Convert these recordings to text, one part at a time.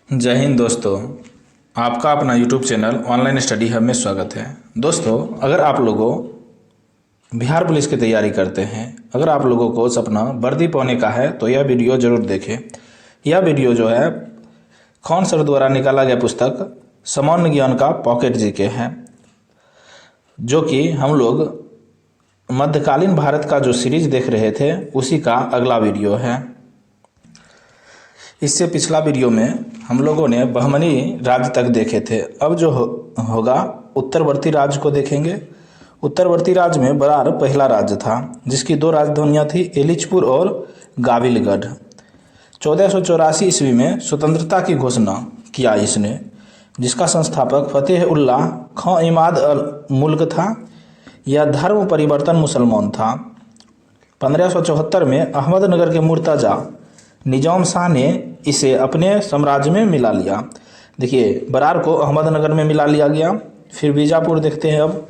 जय हिंद दोस्तों। आपका अपना YouTube channel online study hub में स्वागत है। दोस्तों, अगर आप लोगों बिहार पुलिस की तैयारी करते हैं, अगर आप लोगों को सपना वर्दी पाने का है तो यह वीडियो ज़रूर देखें। यह वीडियो जो है खान सर द्वारा निकाला गया पुस्तक सामान्य ज्ञान का पॉकेट जीके है, जो कि हम लोग मध्यकालीन भारत का जो सीरीज देख रहे थे उसी का अगला वीडियो है। इससे पिछला वीडियो में हम लोगों ने बहमनी राज्य तक देखे थे। अब जो होगा उत्तरवर्ती राज्य को देखेंगे। उत्तरवर्ती राज्य में बरार पहला राज्य था, जिसकी दो राजधानियां थी, एलिचपुर और गाविलगढ़। 1484 ईस्वी में स्वतंत्रता की घोषणा किया इसने, जिसका संस्थापक फतेह उल्लाह खां इमाद अल मुल्क था। यह धर्म परिवर्तन मुसलमान था। 1574 में अहमदनगर के मुर्तजा निजाम शाह ने इसे अपने साम्राज्य में मिला लिया। देखिए, बरार को अहमदनगर में मिला लिया गया। फिर बीजापुर देखते हैं। अब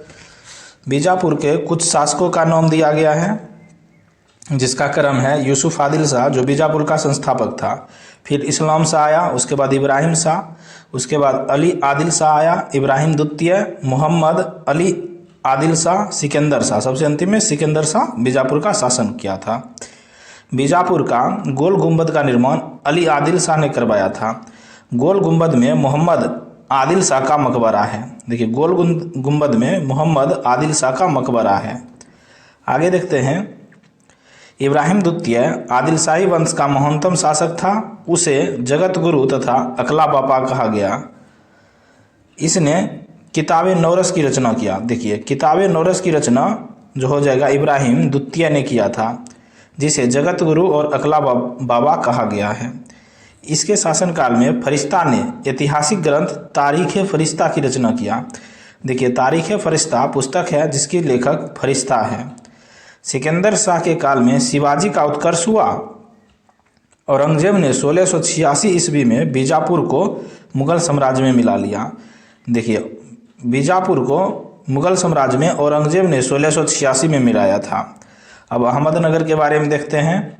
बीजापुर के कुछ शासकों का नाम दिया गया है, जिसका क्रम है यूसुफ आदिल शाह, जो बीजापुर का संस्थापक था। फिर इस्लाम शाह आया, उसके बाद इब्राहिम शाह, उसके बाद अली आदिल शाह आया, इब्राहिम द्वितीय, मोहम्मद अली आदिल शाह, सिकंदर शाह। सबसे अंतिम में सिकंदर शाह बीजापुर का शासन किया था। बीजापुर का गोल गुंबद का निर्माण अली आदिल शाह ने करवाया था। गोल गुंबद में मोहम्मद आदिल शाह का मकबरा है। देखिए, गोल गुंबद में मोहम्मद आदिल शाह का मकबरा है। आगे देखते हैं। इब्राहिम द्वितीय आदिल शाही वंश का महानतम शासक था। उसे जगत गुरु तथा अकला बापा कहा गया। इसने किताबे नौरस की रचना किया। देखिए, किताबे नौरस की रचना जो हो जाएगा इब्राहिम द्वितीय ने किया था, जिसे जगत गुरु और अकला बाबा कहा गया है। इसके शासनकाल में फरिश्ता ने ऐतिहासिक ग्रंथ तारीख फरिश्ता की रचना किया। देखिए, तारीख फरिश्ता पुस्तक है जिसकी लेखक फरिश्ता है। सिकंदर शाह के काल में शिवाजी का उत्कर्ष हुआ। औरंगजेब ने 1686 ईस्वी में बीजापुर को मुगल साम्राज्य में मिला लिया। देखिए, बीजापुर को मुगल साम्राज्य में औरंगजेब ने 1686 में मिलाया था। अब अहमदनगर के बारे में देखते हैं।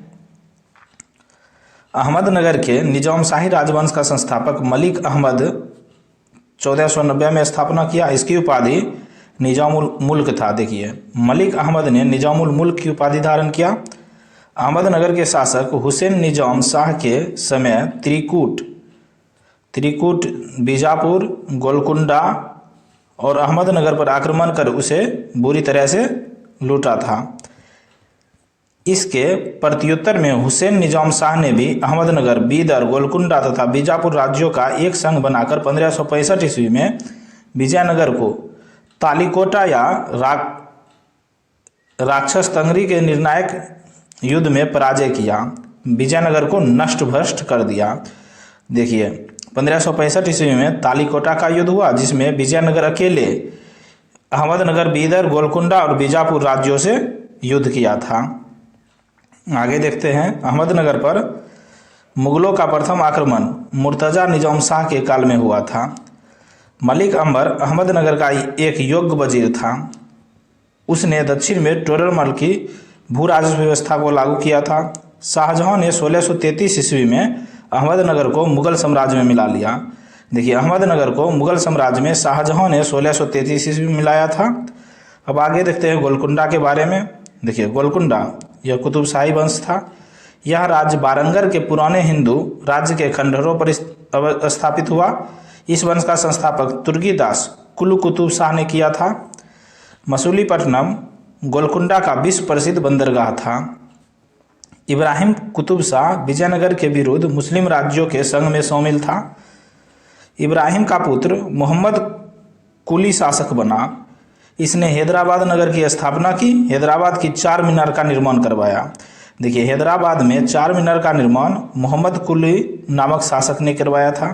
अहमदनगर के निजाम शाही राजवंश का संस्थापक मलिक अहमद 1490 में स्थापना किया। इसकी उपाधि निजामुल मुल्क था। देखिए, मलिक अहमद ने निजामुल मुल्क की उपाधि धारण किया। अहमदनगर के शासक हुसैन निजाम शाह के समय त्रिकूट, बीजापुर, गोलकुंडा और अहमदनगर पर आक्रमण कर उसे बुरी तरह से लूटा था। इसके प्रत्युत्तर में हुसैन निजाम शाह ने भी अहमदनगर, बीदर, गोलकुंडा तथा बीजापुर राज्यों का एक संघ बनाकर 1565 ईस्वी में विजयनगर को तालीकोटा या राक्षस तंगरी के निर्णायक युद्ध में पराजय किया। विजयनगर को नष्ट भ्रष्ट कर दिया। देखिए, 1565 ईस्वी में तालीकोटा का युद्ध हुआ, जिसमें विजयनगर अकेले अहमदनगर, बीदर, गोलकुंडा और बीजापुर राज्यों से युद्ध किया था। आगे देखते हैं। अहमदनगर पर मुगलों का प्रथम आक्रमण मुर्तजा निजाम शाह के काल में हुआ था। मलिक अंबर अहमदनगर का एक योग्य वजीर था। उसने दक्षिण में टोडरमल की भू राजस्व व्यवस्था को लागू किया था। शाहजहां ने 1633 ईस्वी में अहमदनगर को मुगल साम्राज्य में मिला लिया। देखिए, अहमदनगर को मुगल साम्राज्य में शाहजहां ने 1633 ईस्वी में मिलाया था। अब आगे देखते हैं गोलकुंडा के बारे में। देखिए, गोलकुंडा यह कुतुबशाही वंश था। यह राज्य बारंगर के पुराने हिंदू राज्य के खंडहरों पर स्थापित हुआ। इस वंश का संस्थापक तुर्कीदास कुलु कुतुब शाह ने किया था। मसूलीपट्टनम गोलकुंडा का विश्व प्रसिद्ध बंदरगाह था। इब्राहिम कुतुब शाह विजयनगर के विरुद्ध मुस्लिम राज्यों के संघ में शामिल था। इब्राहिम का पुत्र मोहम्मद कुली शासक बना। इसने हैदराबाद नगर की स्थापना की। हैदराबाद की 4 मीनार का निर्माण करवाया। देखिए, हैदराबाद में 4 मीनार का निर्माण मोहम्मद कुली नामक शासक ने करवाया था।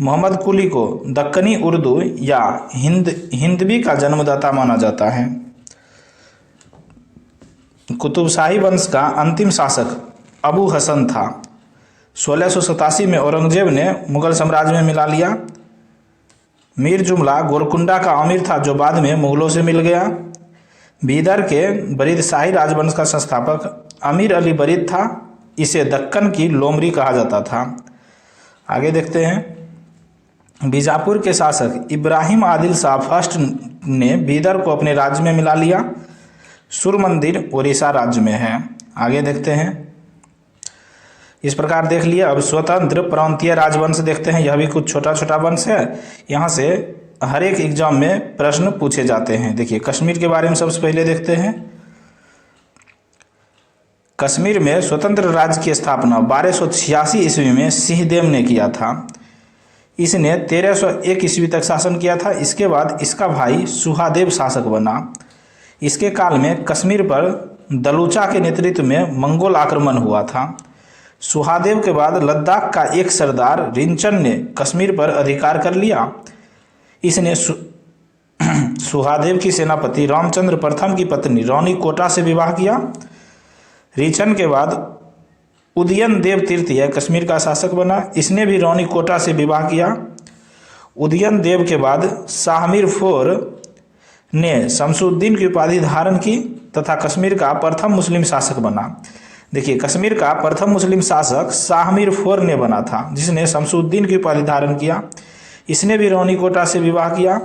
मोहम्मद कुली को दक्कनी उर्दू या हिंदवी का जन्मदाता माना जाता है। कुतुबशाही वंश का अंतिम शासक अबू हसन था। 1687 में औरंगजेब ने मुगल साम्राज्य में मिला लिया। मीर जुमला गोलकुंडा का अमीर था, जो बाद में मुगलों से मिल गया। बीदर के बरीद शाही राजवंश का संस्थापक अमीर अली बरीद था। इसे दक्कन की लोमड़ी कहा जाता था। आगे देखते हैं। बीजापुर के शासक इब्राहिम आदिल शाह फर्स्ट ने बीदर को अपने राज्य में मिला लिया। सूर्यमंदिर उड़ीसा राज्य में है। आगे देखते हैं। इस प्रकार देख लिया। अब स्वतंत्र प्रांतीय राजवंश देखते हैं। यह भी कुछ छोटा छोटा वंश है, यहाँ से हर एक एग्जाम में प्रश्न पूछे जाते हैं। देखिए कश्मीर के बारे में सबसे पहले देखते हैं। कश्मीर में स्वतंत्र राज्य की स्थापना 1286 ईस्वी में सिंहदेव ने किया था। इसने 1301 ईस्वी तक शासन किया था। इसके बाद इसका भाई सुहादेव शासक बना। इसके काल में कश्मीर पर दलूचा के नेतृत्व में मंगोल आक्रमण हुआ था। सुहादेव के बाद लद्दाख का एक सरदार रिंचन ने कश्मीर पर अधिकार कर लिया। इसने सुहादेव की सेनापति रामचंद्र प्रथम की पत्नी रानी कोटा से विवाह किया। रिंचन के बाद उदयन देव तृतीय कश्मीर का शासक बना। इसने भी रानी कोटा से विवाह किया। उदयन देव के बाद शाहमीर फोर ने शमसुद्दीन की उपाधि धारण की तथा कश्मीर का प्रथम मुस्लिम शासक बना। देखिए कश्मीर का प्रथम मुस्लिम शासक शाहमीर फोर ने बना था, जिसने शमसुद्दीन की उपाधि धारण किया। इसने भी रानी कोटा से विवाह किया।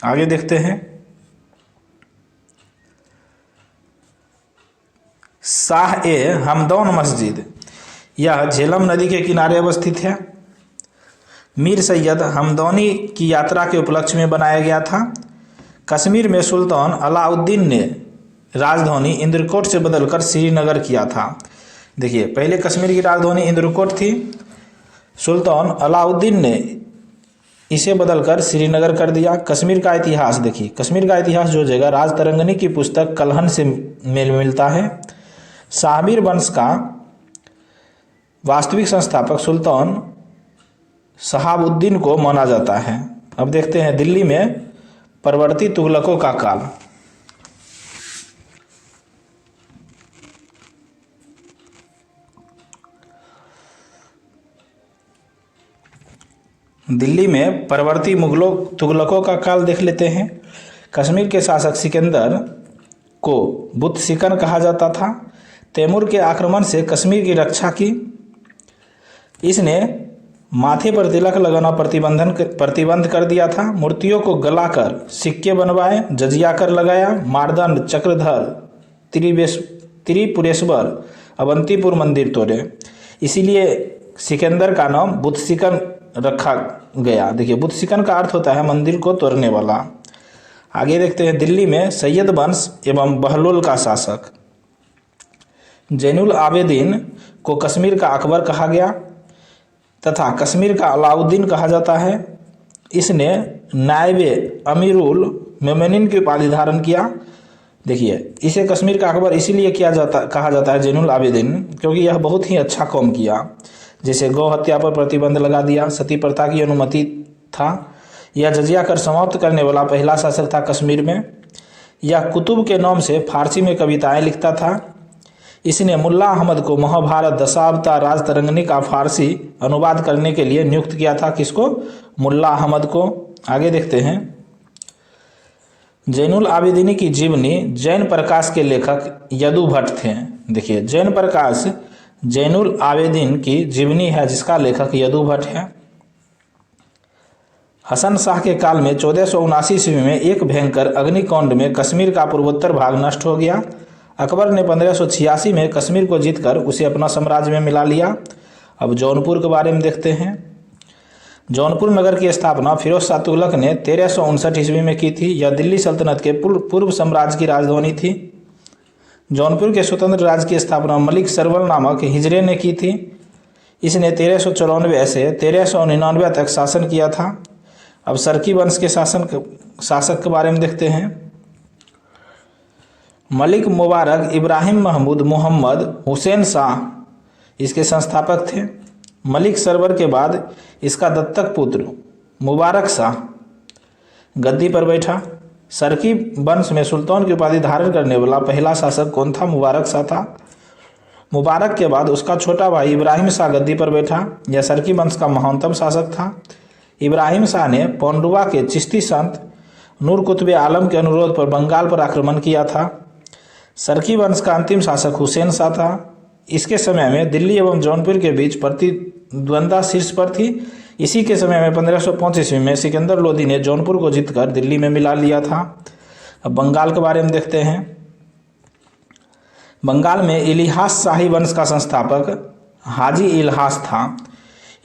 आगे देखते हैं। शाह ए हमदौन मस्जिद, यह झेलम नदी के किनारे अवस्थित है। मीर सैयद हमदौनी की यात्रा के उपलक्ष्य में बनाया गया था। कश्मीर में सुल्तान अलाउद्दीन ने राजधानी इंद्रकोट से बदलकर श्रीनगर किया था। देखिए पहले कश्मीर की राजधानी इंद्रकोट थी, सुल्तान अलाउद्दीन ने इसे बदलकर श्रीनगर कर दिया। कश्मीर का इतिहास देखिए, कश्मीर का इतिहास जो जगह राजतरंगिणी की पुस्तक कलहन से मेल मिलता है। शाहमीर वंश का वास्तविक संस्थापक सुल्तान शहाबुद्दीन को माना जाता है। अब देखते हैं दिल्ली में परवर्ती तुगलकों का काल। दिल्ली में परवर्ती मुगलों तुगलकों का काल देख लेते हैं। कश्मीर के शासक सिकंदर को बुत सिकन कहा जाता था। तैमूर के आक्रमण से कश्मीर की रक्षा की। इसने माथे पर तिलक लगाना प्रतिबंध कर दिया था। मूर्तियों को गलाकर सिक्के बनवाए, जजिया कर लगाया। मारदंड, चक्रधर, त्रिपुरेश्वर, अवंतीपुर मंदिर तोड़े। इसीलिए सिकंदर का नाम बुत सिकन रखा गया। देखिए बुत सिकन का अर्थ होता है मंदिर को तोड़ने वाला। आगे देखते हैं। दिल्ली में सैयद वंश एवं बहलोल का शासक। जैनुल आबेदीन को कश्मीर का अकबर कहा गया तथा कश्मीर का अलाउद्दीन कहा जाता है। इसने नायबे अमीरुल मोमिनीन की उपाधि धारण किया। देखिए इसे कश्मीर का अकबर इसीलिए कहा जाता है जैनुल आबेदीन, क्योंकि यह बहुत ही अच्छा काम किया। जैसे गौ हत्या पर प्रतिबंध लगा दिया, सती प्रथा की अनुमति था। यह जजिया कर समाप्त करने वाला पहला शासक था कश्मीर में। यह कुतुब के नाम से फारसी में कविताएं लिखता था। इसने मुल्ला अहमद को महाभारत दशावतार राजतरंगिणी का फारसी अनुवाद करने के लिए नियुक्त किया था। किसको? मुल्ला अहमद को। आगे देखते हैं। जैनुल आबिदीन की जीवनी जैन प्रकाश के लेखक यदु भट्ट थे। देखिए जैन प्रकाश जैनुल आबिदीन की जीवनी है, जिसका लेखक यदु भट्ट है। हसन शाह के काल में 1479 ईस्वी में एक भयंकर अग्निकांड में कश्मीर का पूर्वोत्तर भाग नष्ट हो गया। अकबर ने 1586 में कश्मीर को जीतकर उसे अपना साम्राज्य में मिला लिया। अब जौनपुर के बारे में देखते हैं। जौनपुर नगर की स्थापना फिरोज शाह तुगलक ने 1359 ईस्वी में की थी। यह दिल्ली सल्तनत के पूर्व साम्राज्य की राजधानी थी। जौनपुर के स्वतंत्र राज्य की स्थापना मलिक सरवल नामक हिजरे ने की थी। इसने 1394 से 1399 तक शासन किया था। अब सरकी वंश के शासक के बारे में देखते हैं। मलिक मुबारक इब्राहिम महमूद मोहम्मद हुसैन शाह इसके संस्थापक थे। मलिक सरवर के बाद इसका दत्तक पुत्र मुबारक शाह गद्दी पर बैठा। सरकी वंश में सुल्तान की उपाधि धारण करने वाला पहला शासक कौन था? मुबारक शाह था। मुबारक के बाद उसका छोटा भाई इब्राहिम शाह गद्दी पर बैठा। यह सरकी वंश का महानतम शासक था। इब्राहिम शाह ने पांडुआ के चिश्ती संत नूर कुतुब आलम के अनुरोध पर बंगाल पर आक्रमण किया था। सरकी वंश का अंतिम शासक हुसैन शाह था। इसके समय में दिल्ली एवं जौनपुर के बीच द्वंद्वा शीर्ष पर थी। इसी के समय में 1505 ईस्वी में सिकंदर लोदी ने जौनपुर को जीतकर दिल्ली में मिला लिया था। अब बंगाल के बारे में देखते हैं। बंगाल में इलिहास शाही वंश का संस्थापक हाजी इल्हास था।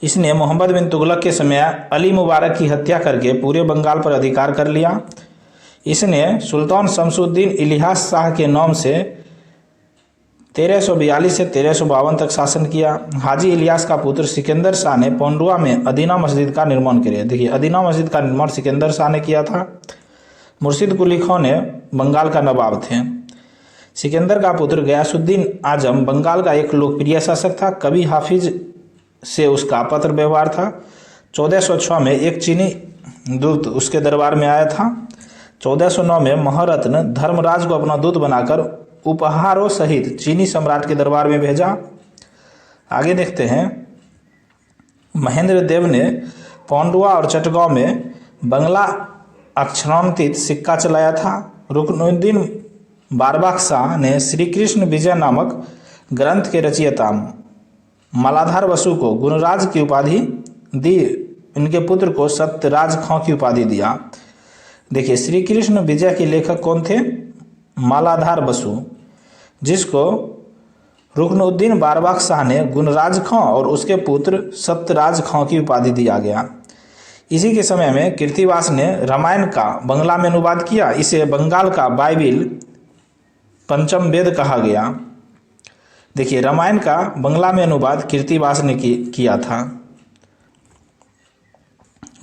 इसने मोहम्मद बिन तुगलक के समय अली मुबारक की हत्या करके पूरे बंगाल पर अधिकार कर लिया। इसने सुल्तान शमसुद्दीन इलिहास शाह के नाम से 1342 से 1352 तक शासन किया। हाजी इलियास का पुत्र सिकंदर शाह ने पांडुआ में अदीना मस्जिद का निर्माण किया। देखिए, अदीना मस्जिद का निर्माण सिकंदर शाह ने किया था। मुर्शिद कुली खान ने बंगाल का नवाब थे। सिकंदर का पुत्र गयासुद्दीन आजम बंगाल का एक लोकप्रिय शासक था। कवि हाफिज से उसका पत्र व्यवहार था। 1406 में एक चीनी दूत उसके दरबार में आया था। 1409 में महारत्न धर्मराज को अपना दूत बनाकर उपहारों सहित चीनी सम्राट के दरबार में भेजा। आगे देखते हैं। महेंद्र देव ने पांडुआ और चटगांव में बंगला अक्षरांकित सिक्का चलाया था। रुकनुद्दीन बारबाक शाह ने श्री कृष्ण विजय नामक ग्रंथ के रचयिता मालाधार बसु को गुणराज की उपाधि दी। इनके पुत्र को सत्यराज खां की उपाधि दिया। देखिए, श्री कृष्ण विजय के लेखक कौन थे? मालाधार बसु, जिसको रुकनुद्दीन बारबाक शाह ने गुणराज खां और उसके पुत्र सत्यराज खां की उपाधि दिया गया। इसी के समय में कीर्तिवास ने रामायण का बंगला में अनुवाद किया। इसे बंगाल का बाइबिल पंचम वेद कहा गया। देखिए, रामायण का बंगला में अनुवाद कीर्तिवास ने किया था।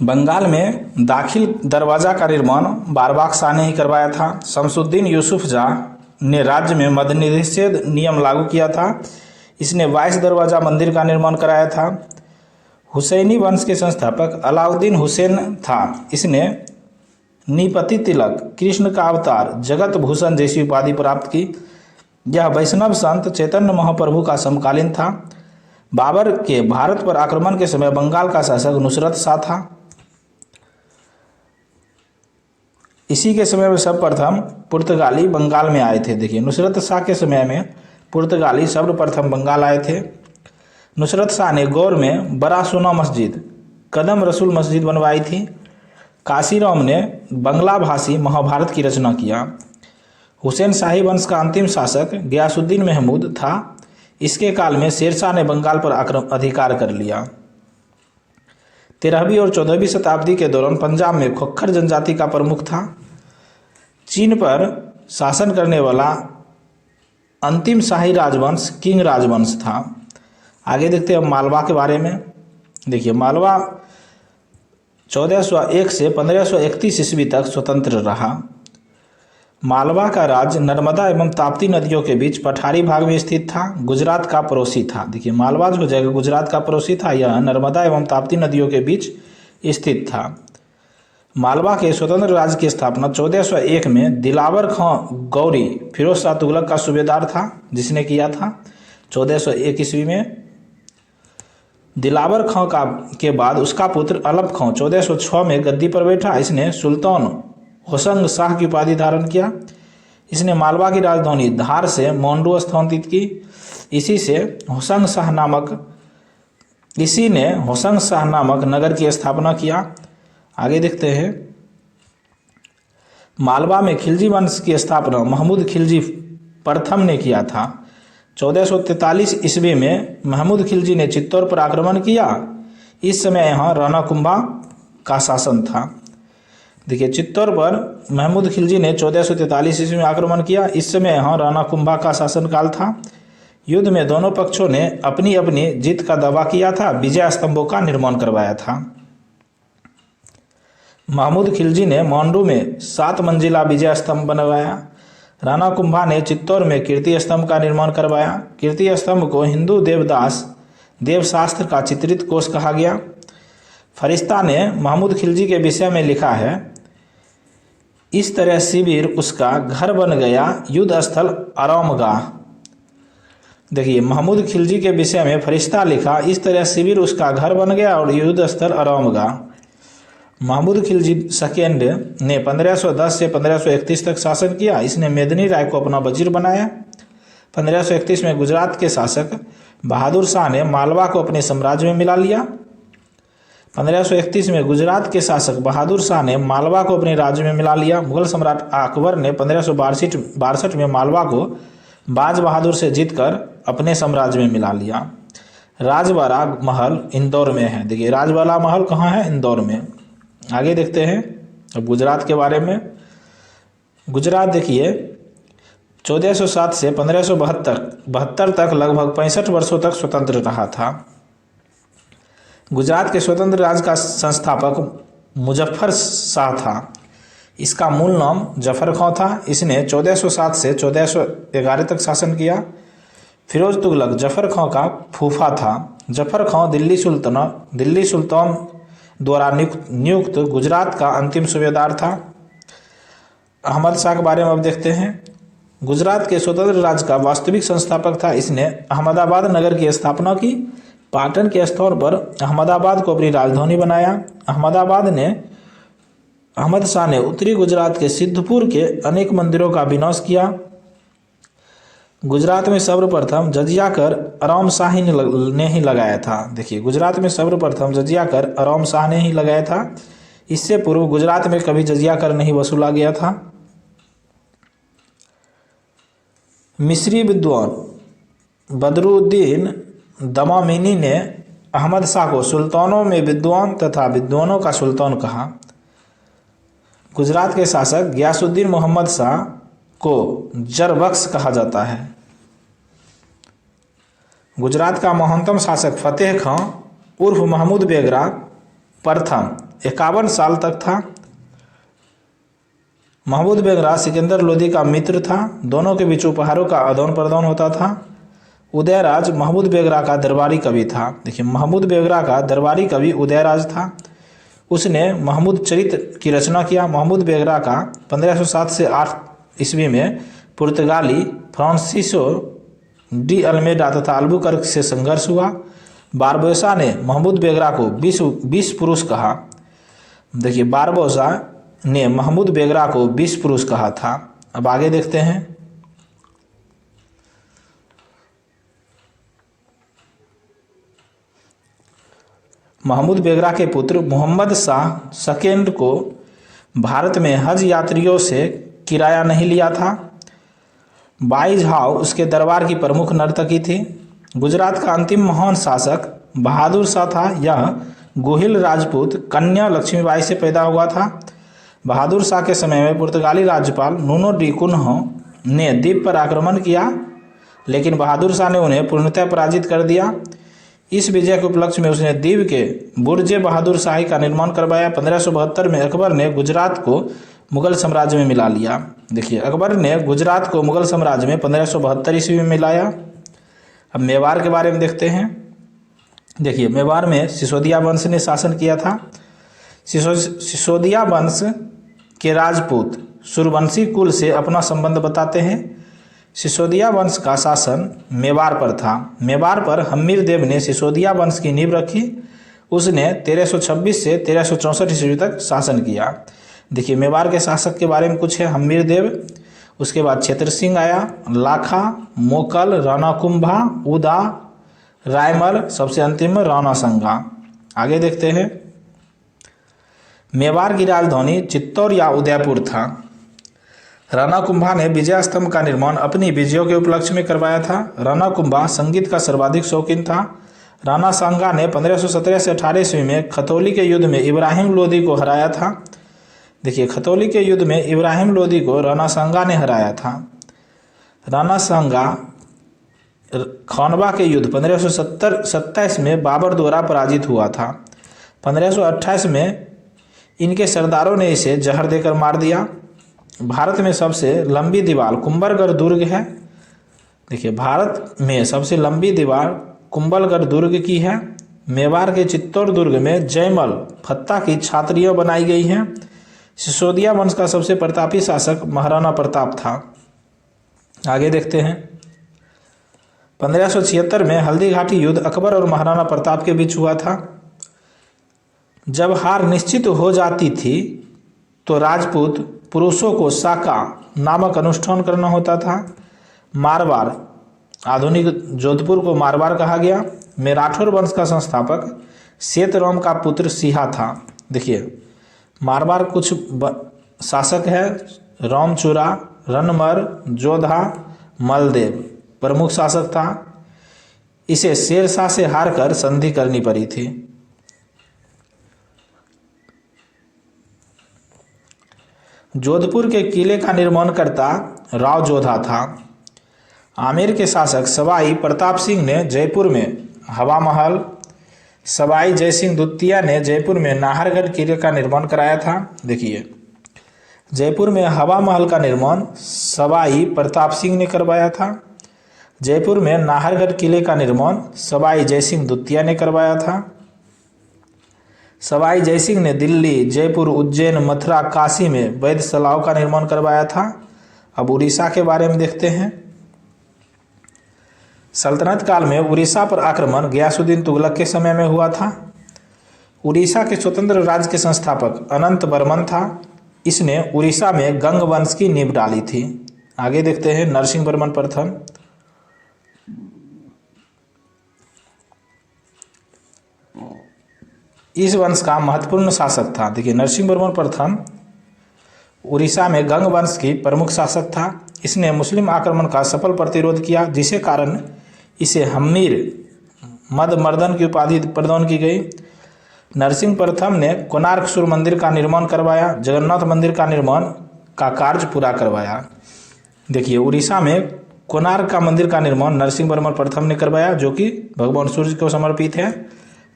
बंगाल में दाखिल दरवाज़ा का निर्माण बारबाक शाह ने ही करवाया था। शमसुद्दीन यूसुफ शाह ने राज्य में मद्य निषेध नियम लागू किया था। इसने 22 दरवाज़ा मंदिर का निर्माण कराया था। हुसैनी वंश के संस्थापक अलाउद्दीन हुसैन था। इसने निपति तिलक, कृष्ण का अवतार, जगत भूषण जैसी उपाधि प्राप्त की। यह वैष्णव संत चैतन्य महाप्रभु का समकालीन था। बाबर के भारत पर आक्रमण के समय बंगाल का शासक नुसरत शाह था। इसी के समय में सर्वप्रथम पुर्तगाली बंगाल में आए थे। देखिए, नुसरत शाह के समय में पुर्तगाली सर्वप्रथम बंगाल आए थे। नुसरत शाह ने गौर में बड़ा सोना मस्जिद, कदम रसूल मस्जिद बनवाई थी। काशीराम ने बंगला भाषी महाभारत की रचना किया। हुसैन शाही वंश का अंतिम शासक गयासुद्दीन महमूद था। इसके काल में शेरशाह ने बंगाल पर अधिकार कर लिया। 13वीं और 14वीं शताब्दी के दौरान पंजाब में खोखर जनजाति का प्रमुख था। चीन पर शासन करने वाला अंतिम शाही राजवंश किंग राजवंश था। आगे देखते हैं मालवा के बारे में। देखिए, मालवा 1401 से 1531 ईस्वी तक स्वतंत्र रहा। मालवा का राज्य नर्मदा एवं ताप्ती नदियों के बीच पठारी भाग में स्थित था। गुजरात का पड़ोसी था। देखिए, मालवा जो जगह गुजरात का पड़ोसी था, यह नर्मदा एवं ताप्ती नदियों के बीच स्थित था। मालवा के स्वतंत्र राज्य की स्थापना 1401 में दिलावर खां गौरी फिरोज शाह तुगलक का सूबेदार था, जिसने किया था 1401 ईस्वी में। दिलावर खां के बाद उसका पुत्र अलप खां 1406 में गद्दी पर बैठा। इसने सुल्तान होशंग शाह की उपाधि धारण किया। इसने मालवा की राजधानी धार से मांडू स्थानांतरित की। इसी ने होशंग शाह नामक नगर की स्थापना किया। आगे देखते हैं। मालवा में खिलजी वंश की स्थापना महमूद खिलजी प्रथम ने किया था। 1443 ईस्वी में महमूद खिलजी ने चित्तौड़ पर आक्रमण किया। इस समय यहाँ राणा कुंभा का शासन था। देखिए, चित्तौड़ पर महमूद खिलजी ने 1443 ईस्वी में आक्रमण किया। इस समय यहाँ राणा कुंभा का शासनकाल था। युद्ध में दोनों पक्षों ने अपनी अपनी जीत का दावा किया था। विजय स्तंभों का निर्माण करवाया था। महमूद खिलजी ने मांडू में 7 मंजिला विजय स्तंभ बनवाया। राणा कुंभा ने चित्तौड़ में कीर्ति स्तंभ का निर्माण करवाया। कीर्ति स्तंभ को हिंदू देवदास देवशास्त्र का चित्रित कोष कहा गया। फरिश्ता ने महमूद खिलजी के विषय में लिखा है, इस तरह शिविर उसका घर बन गया, युद्ध स्थल आरामगाह। देखिए, महमूद खिलजी के विषय में फरिश्ता लिखा, इस तरह शिविर उसका घर बन गया और युद्ध स्थल आरामगाह। महमूद खिलजी सेकेंड ने 1510 से 1531 तक शासन किया। इसने मेदिनी राय को अपना वजीर बनाया। 1531 में गुजरात के शासक बहादुर शाह ने मालवा को अपने साम्राज्य में मिला लिया। 1531 में गुजरात के शासक बहादुर शाह ने मालवा को अपने राज्य में मिला लिया। मुगल सम्राट अकबर ने 1562 में मालवा को बाज बहादुर से जीतकर अपने साम्राज्य में मिला लिया। राजबाड़ा महल इंदौर में है। देखिए राजबाड़ा महल कहाँ है? इंदौर में। आगे देखते हैं अब गुजरात के बारे में। गुजरात देखिए 1407 से 1572 तक लगभग 65 वर्षों तक स्वतंत्र रहा था। गुजरात के स्वतंत्र राज्य का संस्थापक मुजफ्फर शाह था। इसका मूल नाम जफर खां था। इसने 1407 से 1411 तक शासन किया। फिरोज तुगलक जफर खां का फूफा था। जफर खां दिल्ली सुल्तान द्वारा नियुक्त गुजरात का अंतिम सूबेदार था। अहमद शाह के बारे में अब देखते हैं। गुजरात के स्वतंत्र राज्य का वास्तविक संस्थापक था। इसने अहमदाबाद नगर की स्थापना की। पाटन के स्थान पर अहमदाबाद को अपनी राजधानी बनाया। अहमद शाह ने उत्तरी गुजरात के सिद्धपुर के अनेक मंदिरों का विनाश किया। गुजरात में सर्वप्रथम जजिया कर आराम शाह ने ही लगाया था। देखिए गुजरात में सर्वप्रथम जजिया कर आराम शाह ने ही लगाया था। इससे पूर्व गुजरात में कभी जजिया कर नहीं वसूला गया था। मिस्री विद्वान बदरुद्दीन दमामिनी ने अहमद शाह को सुल्तानों में विद्वान तथा विद्वानों का सुल्तान कहा। गुजरात के शासक गयासुद्दीन मोहम्मद शाह को जरबख्श कहा जाता है। गुजरात का महानतम शासक फतेह खां उर्फ महमूद बेगरा प्रथम 51 साल तक था। महमूद बेगरा सिकंदर लोदी का मित्र था। दोनों के बीच उपहारों का आदान प्रदान होता था। उदयराज महमूद बेगरा का दरबारी कवि था। देखिए महमूद बेगरा का दरबारी कवि उदयराज था। उसने महमूद चरित्र की रचना किया। महमूद बेगरा का 1507 से 8 ईस्वी में पुर्तगाली फ्रांसिसो डी अल्मेडा तथा अल्बुकर्क से संघर्ष हुआ। बारबोसा ने महमूद बेगरा को 20 पुरुष कहा। देखिए बारबोसा ने महमूद बेगरा को 20 पुरुष कहा था। अब आगे देखते हैं। महमूद बेगरा के पुत्र मोहम्मद शाह सेकेंड को भारत में हज यात्रियों से किराया नहीं लिया था। बाई झाओ उसके दरबार की प्रमुख नर्तकी थी। गुजरात का अंतिम महान शासक बहादुर शाह था। यह गोहिल राजपूत कन्या लक्ष्मीबाई से पैदा हुआ था। बहादुर शाह के समय में पुर्तगाली राज्यपाल नूनो डी कुन्हो ने द्वीप पर आक्रमण किया, लेकिन बहादुर शाह ने उन्हें पूर्णतः पराजित कर दिया। इस विजय के उपलक्ष्य में उसने द्वीप के बुर्जे बहादुर शाही का निर्माण करवाया। 1572 में अकबर ने गुजरात को मुगल साम्राज्य में मिला लिया। देखिए अकबर ने गुजरात को मुगल साम्राज्य में 1572 ईस्वी में मिलाया। अब मेवाड़ के बारे में देखते हैं। देखिए मेवाड़ में सिसोदिया वंश ने शासन किया था। सिसोदिया वंश के राजपूत सूर्यवंशी कुल से अपना संबंध बताते हैं। सिसोदिया वंश का शासन मेवाड़ पर था। मेवाड़ पर हम्मीर देव ने सिसोदिया वंश की नींव रखी। उसने 1326 से 1364 ईस्वी तक शासन किया। देखिए मेवाड़ के शासक के बारे में कुछ है। हम्मीर देव, उसके बाद क्षेत्र सिंह आया, लाखा, मोकल, राणा कुंभा, उदा, रायमल, सबसे अंतिम में राणा संगा। आगे देखते हैं। मेवाड़ की राजधानी चित्तौड़ या उदयपुर था। राणा कुंभा ने विजय स्तंभ का निर्माण अपनी विजयों के उपलक्ष्य में करवाया था। राणा कुंभा संगीत का सर्वाधिक शौकीन था। राणा सांगा ने 1517 से 18 ईस्वी में खतौली के युद्ध में इब्राहिम लोदी को हराया था। देखिए खतौली के युद्ध में इब्राहिम लोदी को राणा सांगा ने हराया था। राणा सांगा खानवा के युद्ध 1527 में बाबर द्वारा पराजित हुआ था। 1528 में इनके सरदारों ने इसे जहर देकर मार दिया। भारत में सबसे लंबी दीवार कुंभलगढ़ दुर्ग है। देखिए भारत में सबसे लंबी दीवार कुंभलगढ़ दुर्ग की है। मेवाड़ के चित्तौड़ दुर्ग में जयमल फत्ता की छात्रियाँ बनाई गई हैं। सिसोदिया वंश का सबसे प्रतापी शासक महाराणा प्रताप था। आगे देखते हैं। 1576 में हल्दी घाटी युद्ध अकबर और महाराणा प्रताप के बीच हुआ था। जब हार निश्चित हो जाती थी तो राजपूत पुरुषों को साका नामक अनुष्ठान करना होता था। मारवाड़ आधुनिक जोधपुर को मारवाड़ कहा गया। मेराठौर वंश का संस्थापक सेतराम का पुत्र सिहा था। देखिए मारवाड़ कुछ शासक है, रामचूरा, रनमर, जोधा, मलदेव प्रमुख शासक था। इसे शेरशाह से हारकर संधि करनी पड़ी थी। जोधपुर के किले का निर्माणकर्ता राव जोधा था। आमेर के शासक सवाई प्रताप सिंह ने जयपुर में हवा महल, सवाई जयसिंह द्वितीय ने जयपुर में नाहरगढ़ किले का निर्माण कराया था। देखिए जयपुर में हवा महल का निर्माण सवाई प्रताप सिंह ने करवाया था। जयपुर में नाहरगढ़ किले का निर्माण सवाई जयसिंह द्वितीय ने करवाया था। सवाई जयसिंह ने दिल्ली, जयपुर, उज्जैन, मथुरा, काशी में वैधशालाओं का निर्माण करवाया था। अब उड़ीसा के बारे में देखते हैं। सल्तनत काल में उड़ीसा पर आक्रमण गयासुद्दीन तुगलक के समय में हुआ था। उड़ीसा के स्वतंत्र राज्य के संस्थापक अनंत वर्मन था। इसने उड़ीसा में गंग वंश की नींव डाली थी। आगे देखते हैं नरसिंह वर्मन प्रथम। इस वंश का महत्वपूर्ण शासक था। देखिए नरसिंह वर्मन प्रथम उड़ीसा में गंग वंश की प्रमुख शासक था। इसने मुस्लिम आक्रमण का सफल प्रतिरोध किया, जिसे कारण इसे हम्मीर मद मर्दन की उपाधि प्रदान की गई। नरसिंह प्रथम ने कोणार्क सूर्य मंदिर का निर्माण करवाया, जगन्नाथ मंदिर का निर्माण का कार्य पूरा करवाया। देखिए उड़ीसा में कोणार्क का मंदिर का निर्माण नरसिंह वर्मन प्रथम ने करवाया, जो कि भगवान सूर्य को समर्पित है।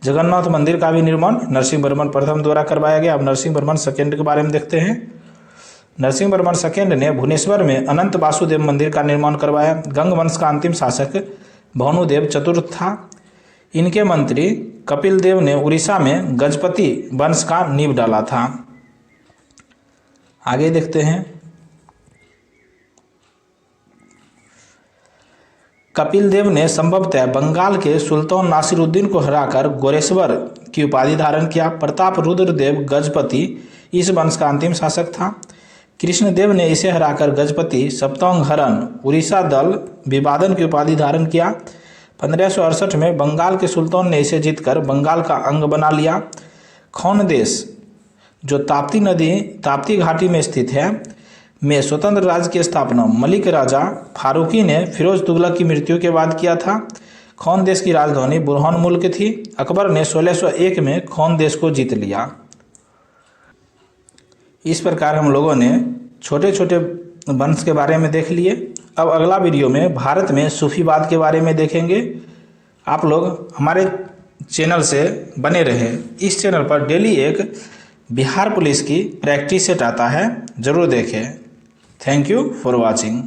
जगन्नाथ मंदिर का भी निर्माण नरसिंह वर्मन प्रथम द्वारा करवाया गया। अब नरसिंह वर्मन सेकेंड के बारे में देखते हैं। नरसिंह वर्मन सेकेंड ने भुवनेश्वर में अनंत वासुदेव मंदिर का निर्माण करवाया। गंग वंश का अंतिम शासक भानुदेव चतुर्थ था। इनके मंत्री कपिल देव ने उड़ीसा में गजपति वंश का नींव डाला था। आगे देखते हैं। कपिल देव ने संभवतः बंगाल के सुल्तान नासिरुद्दीन को हराकर गोरेश्वर की उपाधि धारण किया। प्रताप रुद्रदेव गजपति इस वंश का अंतिम शासक था। कृष्णदेव ने इसे हराकर गजपति सप्तंगहरण उड़ीसा दल विवादन की उपाधि धारण किया। 1568 में बंगाल के सुल्तान ने इसे जीतकर बंगाल का अंग बना लिया। खौन देश, जो ताप्ती घाटी में स्थित है, में स्वतंत्र राज्य की स्थापना मलिक राजा फारूकी ने फिरोज तुगलक की मृत्यु के बाद किया था। खौन देश की राजधानी बुरहान मुल्क थी। अकबर ने 1601 में खौन देश को जीत लिया। इस प्रकार हम लोगों ने छोटे छोटे वंश के बारे में देख लिए। अब अगला वीडियो में भारत में सूफीवाद के बारे में देखेंगे। आप लोग हमारे चैनल से बने रहें। इस चैनल पर डेली एक बिहार पुलिस की प्रैक्टिस सेट आता है, ज़रूर देखें। Thank you for watching.